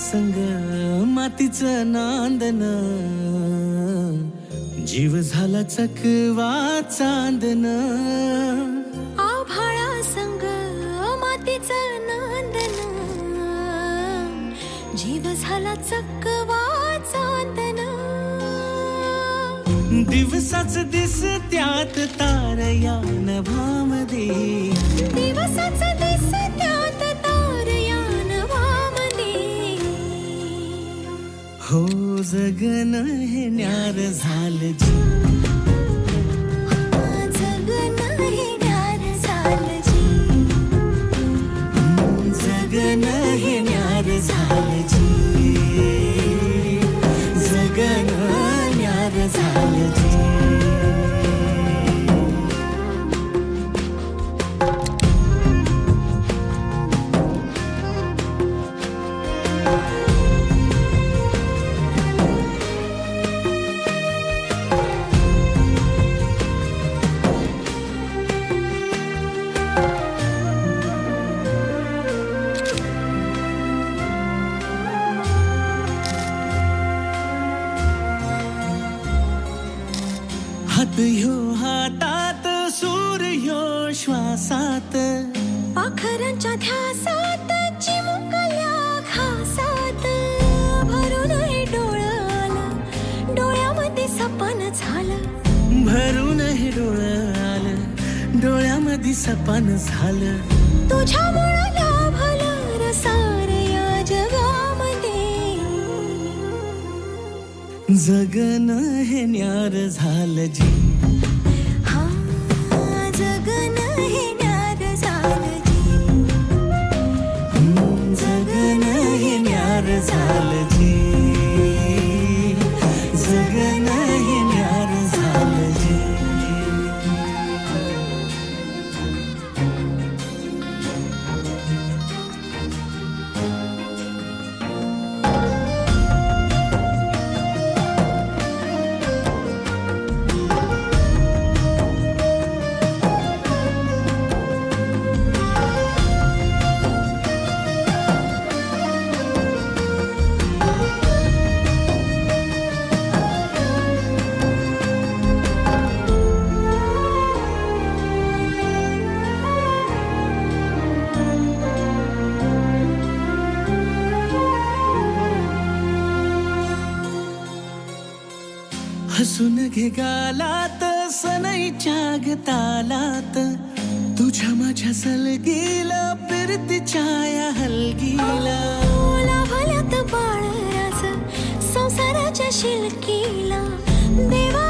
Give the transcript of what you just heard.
संग मातीचं नांदन, जीव झाला चकवा चांदन. आभाळा संग मातीचं नांदन, जीव झाला चकवा चांदन. दिवसाच दिसत्यात तारया नभामध्ये, दिवसाच दिसत्यात तारया नभामध्ये. हो जगन हे न्यार झालं जी, जगन हे न्यार झालं जी. जगन हे न्यार झालं जी, जगन न्यार झालं जी. हात ह्यो हातात, सूर ह्यो श्वासात, पाखरांच्या ध्यासात, चिमुकल्या घासात. भरून हे डोळं आलं, डोळ्यामध्ये सपन झालं. भरून हे डोळं आलं, डोळ्यामध्ये सपन झालं. तुझ्यामुळं लाभलं रसार या जगामध्ये. जगन हे न्यार झालं जी, हा जगन हे न्यार झालं जी. जगन हे न्यार झालं जी, जगन हे न्यार झालं जी. हसून घे गालात, सनईच्या गतालात, तुझ्या माझ्या सलगीला, फिरतीच्या या हलगीला. लाभल्यात बाळराज संसाराच्या शिलकीला. देवा